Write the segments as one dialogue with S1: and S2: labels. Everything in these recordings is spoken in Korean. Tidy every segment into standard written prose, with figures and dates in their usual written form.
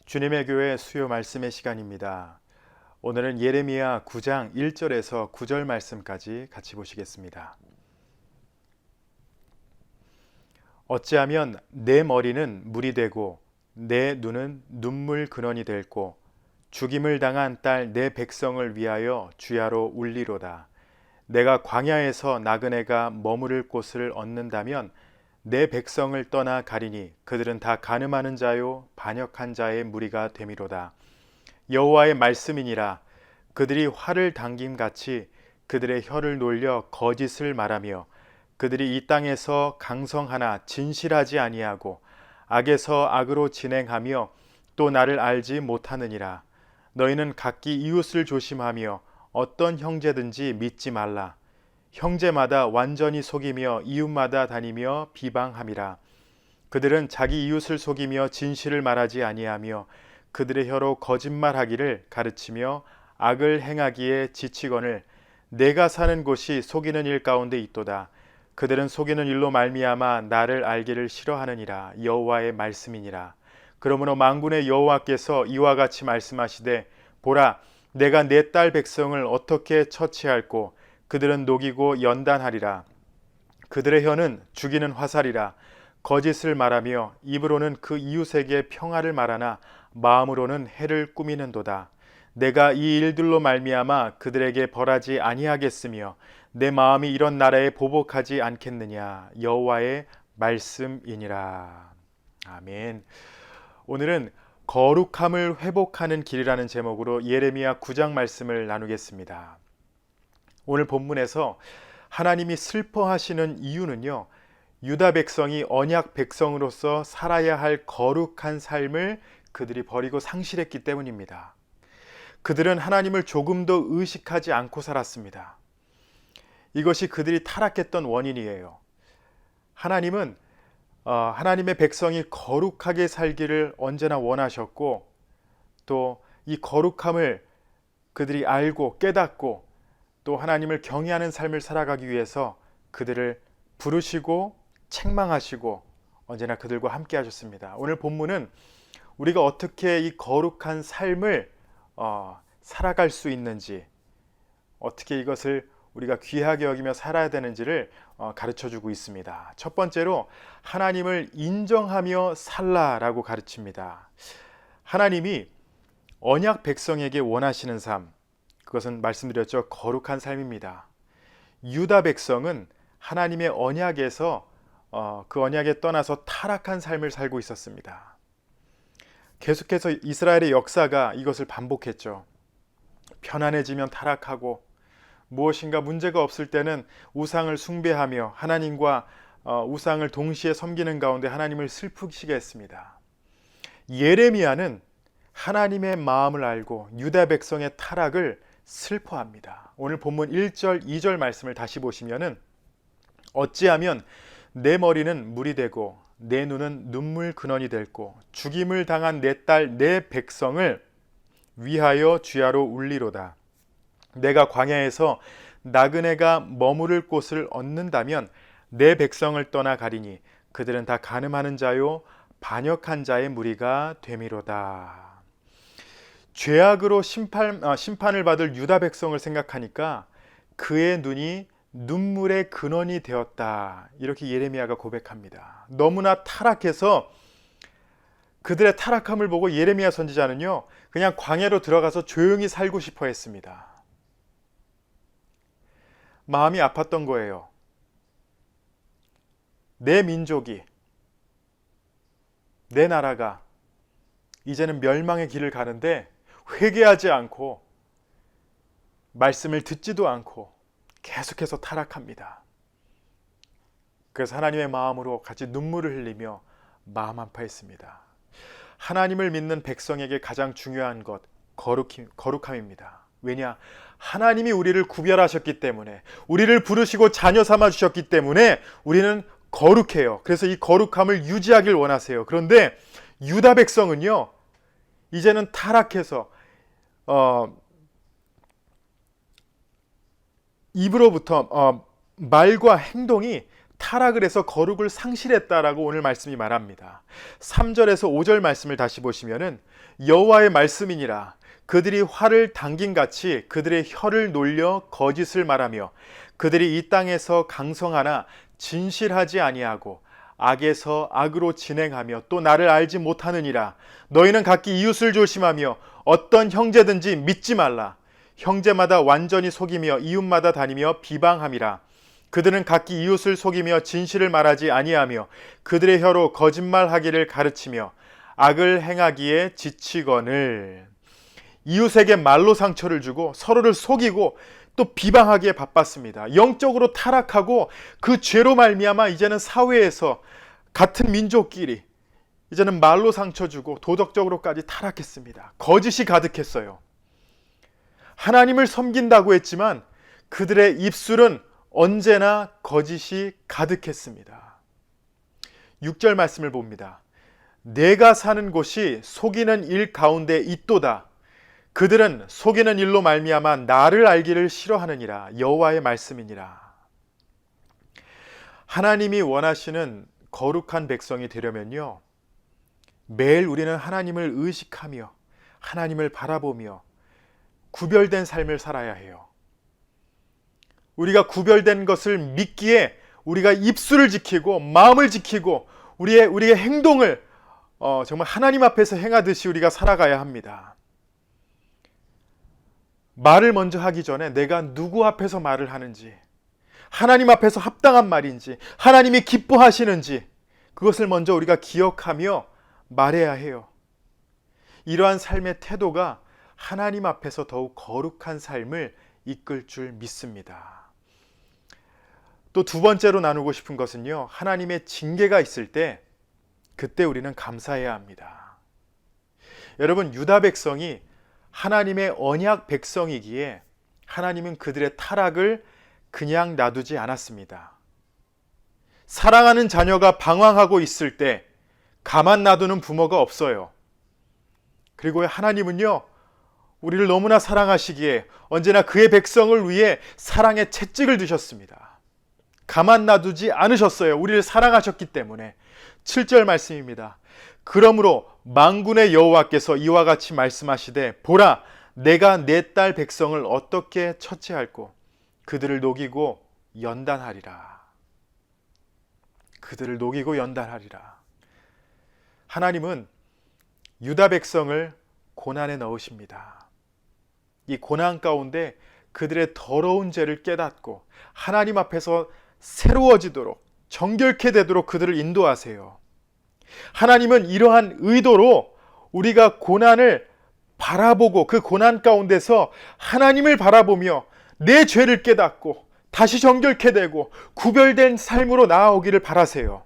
S1: 주님의 교회 수요 말씀의 시간입니다. 오늘은 예레미야 9장 1절에서 9절 말씀까지 같이 보시겠습니다. 어찌하면 내 머리는 물이 되고 내 눈은 눈물 근원이 될고 죽임을 당한 딸 내 백성을 위하여 주야로 울리로다. 내가 광야에서 나그네가 머무를 곳을 얻는다면 내 백성을 떠나 가리니 그들은 다 간음하는 자요 반역한 자의 무리가 되미로다. 여호와의 말씀이니라. 그들이 활을 당김같이 그들의 혀를 놀려 거짓을 말하며 그들이 이 땅에서 강성하나 진실하지 아니하고 악에서 악으로 진행하며 또 나를 알지 못하느니라. 너희는 각기 이웃을 조심하며 어떤 형제든지 믿지 말라. 형제마다 완전히 속이며 이웃마다 다니며 비방함이라. 그들은 자기 이웃을 속이며 진실을 말하지 아니하며 그들의 혀로 거짓말하기를 가르치며 악을 행하기에 지치거늘 내가 사는 곳이 속이는 일 가운데 있도다. 그들은 속이는 일로 말미암아 나를 알기를 싫어하느니라. 여호와의 말씀이니라. 그러므로 만군의 여호와께서 이와 같이 말씀하시되 보라, 내가 내 딸 백성을 어떻게 처치할꼬. 그들은 녹이고 연단하리라. 그들의 혀는 죽이는 화살이라. 거짓을 말하며 입으로는 그 이웃에게 평화를 말하나 마음으로는 해를 꾸미는도다. 내가 이 일들로 말미암아 그들에게 벌하지 아니하겠으며 내 마음이 이런 나라에 보복하지 않겠느냐. 여호와의 말씀이니라. 아멘. 오늘은 거룩함을 회복하는 길이라는 제목으로 예레미야 9장 말씀을 나누겠습니다. 오늘 본문에서 하나님이 슬퍼하시는 이유는요, 유다 백성이 언약 백성으로서 살아야 할 거룩한 삶을 그들이 버리고 상실했기 때문입니다. 그들은 하나님을 조금도 의식하지 않고 살았습니다. 이것이 그들이 타락했던 원인이에요. 하나님은 하나님의 백성이 거룩하게 살기를 언제나 원하셨고, 또 이 거룩함을 그들이 알고 깨닫고 또 하나님을 경외하는 삶을 살아가기 위해서 그들을 부르시고 책망하시고 언제나 그들과 함께 하셨습니다. 오늘 본문은 우리가 어떻게 이 거룩한 삶을 살아갈 수 있는지, 어떻게 이것을 우리가 귀하게 여기며 살아야 되는지를 가르쳐주고 있습니다. 첫 번째로 하나님을 인정하며 살라라고 가르칩니다. 하나님이 언약 백성에게 원하시는 삶, 그것은 말씀드렸죠. 거룩한 삶입니다. 유다 백성은 하나님의 언약에서 그 언약에 떠나서 타락한 삶을 살고 있었습니다. 계속해서 이스라엘의 역사가 이것을 반복했죠. 편안해지면 타락하고 무엇인가 문제가 없을 때는 우상을 숭배하며 하나님과 우상을 동시에 섬기는 가운데 하나님을 슬프시게 했습니다. 예레미야는 하나님의 마음을 알고 유다 백성의 타락을 슬퍼합니다. 오늘 본문 1절, 2절 말씀을 다시 보시면은 어찌하면 내 머리는 물이 되고 내 눈은 눈물 근원이 될고 죽임을 당한 내 딸 내 백성을 위하여 주야로 울리로다. 내가 광야에서 나그네가 머무를 곳을 얻는다면 내 백성을 떠나 가리니 그들은 다 간음하는 자요 반역한 자의 무리가 되미로다. 죄악으로 심판을 받을 유다 백성을 생각하니까 그의 눈이 눈물의 근원이 되었다. 이렇게 예레미야가 고백합니다. 너무나 타락해서 그들의 타락함을 보고 예레미야 선지자는요, 그냥 광야로 들어가서 조용히 살고 싶어 했습니다. 마음이 아팠던 거예요. 내 민족이, 내 나라가 이제는 멸망의 길을 가는데 회개하지 않고 말씀을 듣지도 않고 계속해서 타락합니다. 그래서 하나님의 마음으로 같이 눈물을 흘리며 마음 아파했습니다. 하나님을 믿는 백성에게 가장 중요한 것, 거룩함입니다. 왜냐? 하나님이 우리를 구별하셨기 때문에, 우리를 부르시고 자녀 삼아 주셨기 때문에 우리는 거룩해요. 그래서 이 거룩함을 유지하길 원하세요. 그런데 유다 백성은요, 이제는 타락해서 입으로부터 말과 행동이 타락을 해서 거룩을 상실했다라고 오늘 말씀이 말합니다. 3절에서 5절 말씀을 다시 보시면은 여호와의 말씀이니라 그들이 활을 당김같이 그들의 혀를 놀려 거짓을 말하며 그들이 이 땅에서 강성하나 진실하지 아니하고 악에서 악으로 진행하며 또 나를 알지 못하느니라. 너희는 각기 이웃을 조심하며 어떤 형제든지 믿지 말라. 형제마다 완전히 속이며 이웃마다 다니며 비방함이라. 그들은 각기 이웃을 속이며 진실을 말하지 아니하며 그들의 혀로 거짓말하기를 가르치며 악을 행하기에 지치거늘. 이웃에게 말로 상처를 주고 서로를 속이고 또 비방하기에 바빴습니다. 영적으로 타락하고 그 죄로 말미암아 이제는 사회에서 같은 민족끼리 이제는 말로 상처 주고 도덕적으로까지 타락했습니다. 거짓이 가득했어요. 하나님을 섬긴다고 했지만 그들의 입술은 언제나 거짓이 가득했습니다. 6절 말씀을 봅니다. 내가 사는 곳이 속이는 일 가운데 있도다. 그들은 속이는 일로 말미암아 나를 알기를 싫어하느니라. 여호와의 말씀이니라. 하나님이 원하시는 거룩한 백성이 되려면요, 매일 우리는 하나님을 의식하며 하나님을 바라보며 구별된 삶을 살아야 해요. 우리가 구별된 것을 믿기에 우리가 입술을 지키고 마음을 지키고 우리의 행동을 정말 하나님 앞에서 행하듯이 우리가 살아가야 합니다. 말을 먼저 하기 전에 내가 누구 앞에서 말을 하는지, 하나님 앞에서 합당한 말인지, 하나님이 기뻐하시는지 그것을 먼저 우리가 기억하며 말해야 해요. 이러한 삶의 태도가 하나님 앞에서 더욱 거룩한 삶을 이끌 줄 믿습니다. 또 두 번째로 나누고 싶은 것은요, 하나님의 징계가 있을 때 그때 우리는 감사해야 합니다. 여러분, 유다 백성이 하나님의 언약 백성이기에 하나님은 그들의 타락을 그냥 놔두지 않았습니다. 사랑하는 자녀가 방황하고 있을 때 가만 놔두는 부모가 없어요. 그리고 하나님은요, 우리를 너무나 사랑하시기에 언제나 그의 백성을 위해 사랑의 채찍을 두셨습니다. 가만 놔두지 않으셨어요. 우리를 사랑하셨기 때문에. 7절 말씀입니다. 그러므로 만군의 여호와께서 이와 같이 말씀하시되 보라, 내가 내 딸 백성을 어떻게 처치할꼬 그들을 녹이고 연단하리라. 그들을 녹이고 연단하리라. 하나님은 유다 백성을 고난에 넣으십니다. 이 고난 가운데 그들의 더러운 죄를 깨닫고 하나님 앞에서 새로워지도록 정결케 되도록 그들을 인도하세요. 하나님은 이러한 의도로 우리가 고난을 바라보고 그 고난 가운데서 하나님을 바라보며 내 죄를 깨닫고 다시 정결케 되고 구별된 삶으로 나아오기를 바라세요.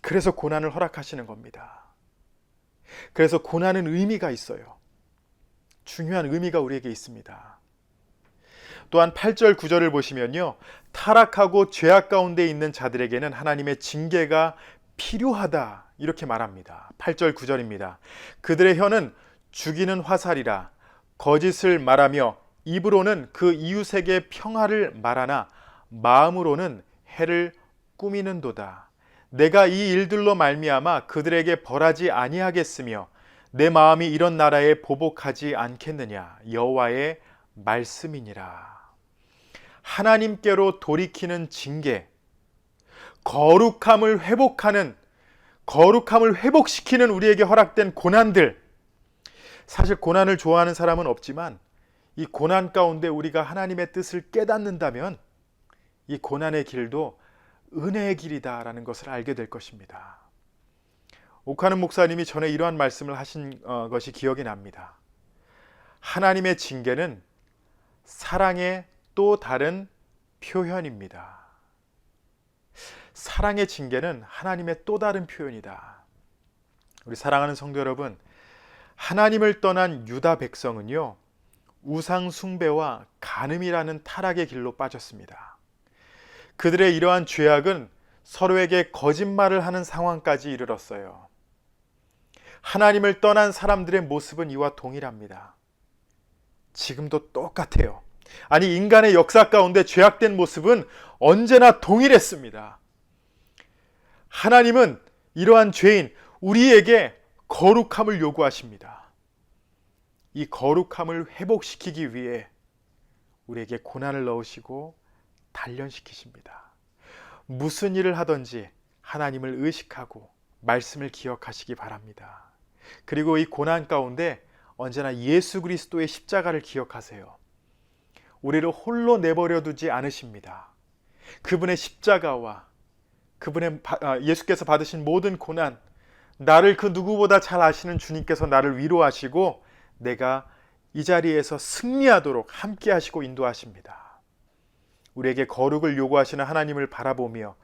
S1: 그래서 고난을 허락하시는 겁니다. 그래서 고난은 의미가 있어요. 중요한 의미가 우리에게 있습니다. 또한 8절 9절을 보시면요, 타락하고 죄악 가운데 있는 자들에게는 하나님의 징계가 필요하다 이렇게 말합니다. 8절 9절입니다. 그들의 혀는 죽이는 화살이라 거짓을 말하며 입으로는 그 이웃에게 평화를 말하나 마음으로는 해를 꾸미는도다. 내가 이 일들로 말미암아 그들에게 벌하지 아니하겠으며 내 마음이 이런 나라에 보복하지 않겠느냐. 여호와의 말씀이니라. 하나님께로 돌이키는 징계, 거룩함을 회복시키는 우리에게 허락된 고난들. 사실 고난을 좋아하는 사람은 없지만 이 고난 가운데 우리가 하나님의 뜻을 깨닫는다면 이 고난의 길도 은혜의 길이다라는 것을 알게 될 것입니다. 오카는 목사님이 전에 이러한 말씀을 하신 것이 기억이 납니다. 하나님의 징계는 사랑의 또 다른 표현입니다. 사랑의 징계는 하나님의 또 다른 표현이다. 우리 사랑하는 성도 여러분, 하나님을 떠난 유다 백성은요, 우상 숭배와 간음이라는 타락의 길로 빠졌습니다. 그들의 이러한 죄악은 서로에게 거짓말을 하는 상황까지 이르렀어요. 하나님을 떠난 사람들의 모습은 이와 동일합니다. 지금도 똑같아요. 아니, 인간의 역사 가운데 죄악된 모습은 언제나 동일했습니다. 하나님은 이러한 죄인 우리에게 거룩함을 요구하십니다. 이 거룩함을 회복시키기 위해 우리에게 고난을 넣으시고 단련시키십니다. 무슨 일을 하든지 하나님을 의식하고 말씀을 기억하시기 바랍니다. 그리고 이 고난 가운데 언제나 예수 그리스도의 십자가를 기억하세요. 우리를 홀로 내버려 두지 않으십니다. 그분의 십자가와 예수께서 받으신 모든 고난, 나를 그 누구보다 잘 아시는 주님께서 나를 위로하시고 내가 이 자리에서 승리하도록 함께 하시고 인도하십니다. 우리에게 거룩을 요구하시는 하나님을 바라보며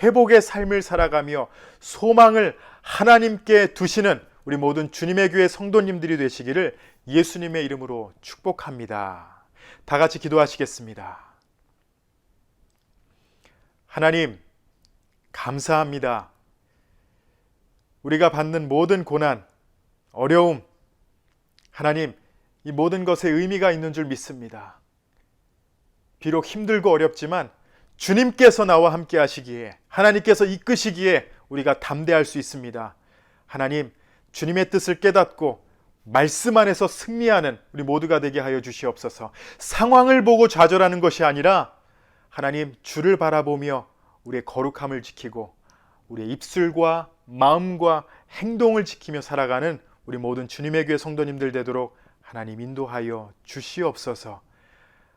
S1: 회복의 삶을 살아가며 소망을 하나님께 두시는 우리 모든 주님의 교회 성도님들이 되시기를 예수님의 이름으로 축복합니다. 다 같이 기도하시겠습니다. 하나님, 감사합니다. 우리가 받는 모든 고난, 어려움, 하나님, 이 모든 것에 의미가 있는 줄 믿습니다. 비록 힘들고 어렵지만 주님께서 나와 함께 하시기에, 하나님께서 이끄시기에 우리가 담대할 수 있습니다. 하나님, 주님의 뜻을 깨닫고 말씀 안에서 승리하는 우리 모두가 되게 하여 주시옵소서. 상황을 보고 좌절하는 것이 아니라 하나님, 주를 바라보며 우리의 거룩함을 지키고 우리의 입술과 마음과 행동을 지키며 살아가는 우리 모든 주님의 교회 성도님들 되도록 하나님 인도하여 주시옵소서.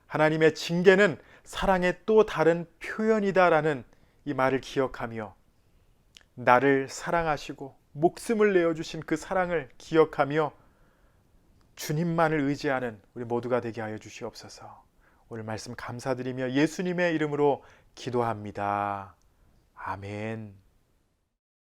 S1: 하나님의 징계는 사랑의 또 다른 표현이다라는 이 말을 기억하며 나를 사랑하시고 목숨을 내어주신 그 사랑을 기억하며 주님만을 의지하는 우리 모두가 되게 하여 주시옵소서. 오늘 말씀 감사드리며 예수님의 이름으로 기도합니다. 아멘.